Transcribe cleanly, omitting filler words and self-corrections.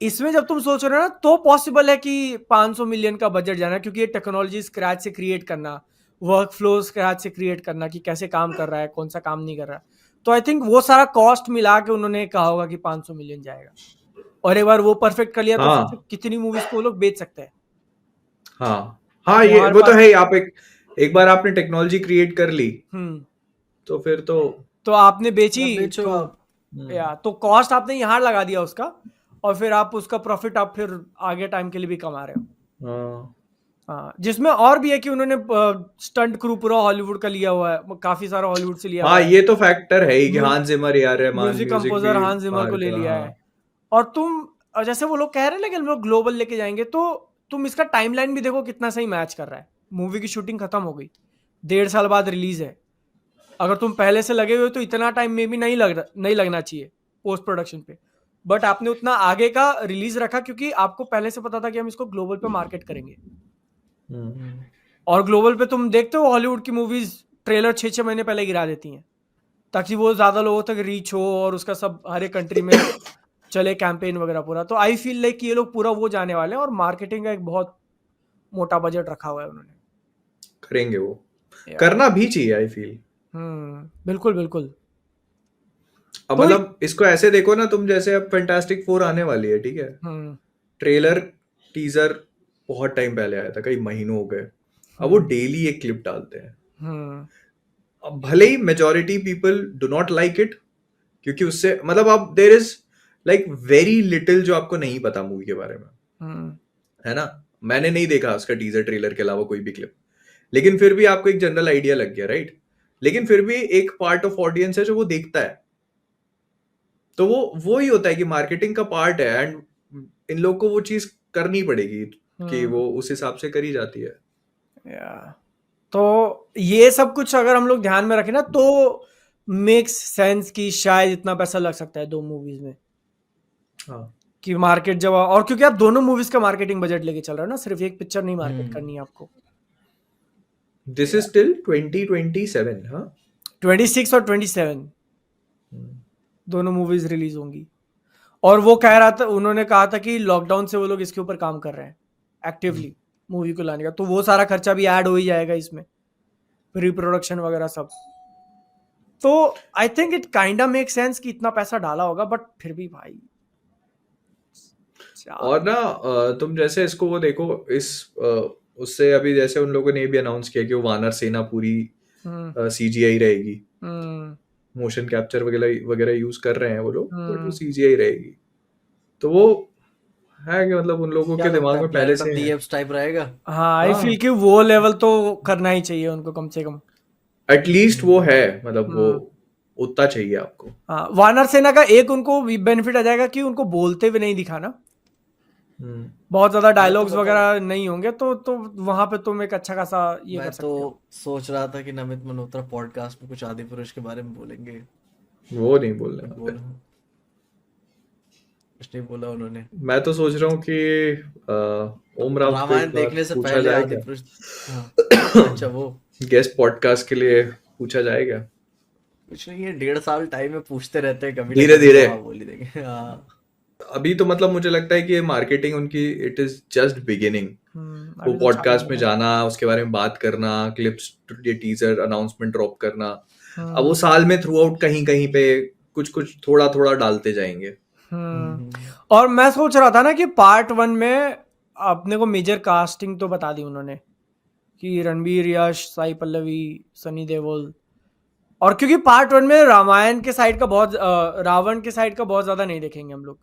इसमें जब तुम सोच रहे हो ना तो पॉसिबल है कि 500 मिलियन का बजट जाना, क्योंकि ये टेक्नोलॉजी स्क्रैच से क्रिएट करना, वर्क फ्लो स्क्रैच से क्रिएट करना कि कैसे काम कर रहा है, कौन सा काम नहीं कर रहा है। तो आई थिंक वो सारा कॉस्ट मिला के उन्होंने कहा होगा कि 500 मिलियन जाएगा, और एक बार वो परफेक्ट कर लिया तो फिर हाँ कितनी मूवीज को वो लोग बेच सकते हैं। हाँ हाँ, ये तुम्हारे वो तो पास है ही। आप एक बार आपने टेक्नोलॉजी क्रिएट कर ली हम्म तो फिर तो तो आपने बेची, मतलब बेचो तो आप। या तो कॉस्ट आपने यहाँ लगा दिया उसका, और फिर आप उसका प्रॉफिट आप फिर आगे टाइम के लिए भी कमा रहे हो। हाँ हाँ, जिसमें और भी है कि उन्होंने स्टंट क्रू पूरा हॉलीवुड का लिया हुआ है, काफी सारा हॉलीवुड से लिया हुआ हाँ, है। ये तो फैक्टर है ही कि muse, Hans Zimmer, A R Rahman, music music composer भी हांस जिमर को बाहर ले का। लिया हाँ है। और तुम, और जैसे वो लोग कह रहे हैं ना कि हम लोग ग्लोबल लेके जाएंगे, तो तुम इसका टाइमलाइन भी देखो कितना सही मैच कर रहा है। मूवी की शूटिंग खत्म हो गई, 1.5 साल बाद रिलीज है। अगर तुम पहले से लगे हुए हो तो इतना टाइम में भी नहीं लगना चाहिए पोस्ट प्रोडक्शन पे, बट आपने उतना आगे का रिलीज रखा क्योंकि आपको पहले से पता था कि हम इसको ग्लोबल पे मार्केट करेंगे। और ग्लोबल पे तुम देखते हो हॉलीवुड की मूवीज ट्रेलर 6-6 महीने पहले गिरा देती हैं ताकि वो ज्यादा लोगों तक रीच हो और उसका सब हर एक कंट्री में चले कैंपेन वगैरह पूरा। तो आई फील लाइक ये लोग पूरा वो जाने वाले हैं, और मार्केटिंग का एक बहुत मोटा बजट रखा हुआ है उन्होंने। करेंगे वो, या करना भी चाहिए आई फील। बिल्कुल बिल्कुल। अब तो मतलब इसको ऐसे देखो ना तुम, जैसे अब फैंटास्टिक फोर आने वाली है, ठीक है, हम्म ट्रेलर टीजर बहुत टाइम पहले आया था, कई महीनों हो गए। अब वो हम्म डेली एक क्लिप डालते हैं। हम्म अब भले ही majority people do not like it, क्योंकि उससे मतलब अब there is like very little जो आपको नहीं पता मूवी के बारे में, हम्म है ना। मैंने नहीं देखा उसका टीजर ट्रेलर के अलावा कोई भी क्लिप, लेकिन फिर भी आपको एक जनरल आइडिया लग गया, राइट। लेकिन फिर भी एक पार्ट ऑफ ऑडियंस है जो वो देखता है, तो वो ही होता है कि मार्केटिंग का पार्ट है, एंड इन लोग को वो चीज करनी पड़ेगी कि हम्म वो उस हिसाब से करी जाती है। या तो ये सब कुछ अगर हम लोग ध्यान में रखें ना तो मेक्स सेंस कि शायद इतना पैसा लग सकता है 2 मूवीज में, हाँ कि मार्केट जब, और क्योंकि आप दोनों मूवीज का मार्केटिंग बजट लेके चल रहे हो ना, सिर्फ एक पिक्चर नहीं मार्केट करनी है आपको। This is till 2027। हाँ 26 और 27 दोनों मूवीज रिलीज होंगी। और वो कह रहा था, उन्होंने कहा था कि लॉकडाउन से वो लोग इसके ऊपर काम कर रहे हैं एक्टिवली मूवी को लाने का, तो वो सारा खर्चा भी ऐड हो ही जाएगा इसमें, प्री प्रोडक्शन वगैरह सब। तो I think it kinda make sense कि इतना पैसा डाला होगा, बट फिर भी भाई और ना तुम जैसे इसको वो देखो, उससे अभी जैसे उन लोगों ने ये भी अनाउंस किया कि वो वानर सेना पूरी हम्म सीजीआई रहेगी। हम्म मोशन कैप्चर वगैरह वगैरह यूज कर रहे हैं वो लोग, बट वो हम्म सीजीआई रहेगी। तो वो है कि मतलब उन लोगों क्या के लगता दिमाग है, में पहले प्लेनेट ऑफ से द है। एप्स टाइप रहेगा? हाँ, आई हाँ, फील कि वो लेवल तो करना ही चाहिए उनको कम से कम। एटलीस्ट वो है, मतलब वो हम्म उतना चाहिए आपको। हाँ, वानर सेना का एक उनको बेनिफिट आ जाएगा कि उनको बोलते हुए नहीं दिखाना, हम्म बहुत ज्यादा मैं तो डायलॉग्स बताऊं, वगैरह नहीं होंगे, तो वहां पे तुम एक अच्छा खासा ये कर मैं तो सकते हो। सोच रहा था कि नमित मल्होत्रा पॉडकास्ट में कुछ आदि पुरुष के बारे में बोलेंगे, वो नहीं बोलने बट वाले। बोल कुछ नहीं बोला उन्होंने। मैं तो सोच रहा हूँ कि ओम राउत को रामायण एक बार देखने से पूछा पहले जाए आदि क्या, पुरुष। हाँ, अच्छा वो गेस्ट पॉडकास्ट के लिए पूछा जाए क्या। कुछ नहीं है, 1.5 साल टाइम में पूछते रहते हैं, कभी ना धीरे कभी धीरे, तो हाँ बोल ही देंगे। हाँ अभी तो मतलब मुझे लगता है कि ये मार्केटिंग उनकी इट इज जस्ट बिगिनिंग। वो अभी तो चालू पॉडकास्ट में हुआ है। जाना, उसके बारे में बात करना, क्लिप्स, ये टीजर अनाउंसमेंट ड्रॉप करना, अब वो हम्म साल में थ्रू आउट कहीं कहीं पे कुछ कुछ थोड़ा थोड़ा डालते जाएंगे। और मैं सोच रहा था ना कि पार्ट 1 में अपने को मेजर कास्टिंग तो बता दी उन्होंने कि रणबीर, यश, साई पल्लवी, सनी देओल। और क्योंकि पार्ट 1 में रामायण के साइड का बहुत रावण के साइड का बहुत ज्यादा नहीं देखेंगे हम लोग,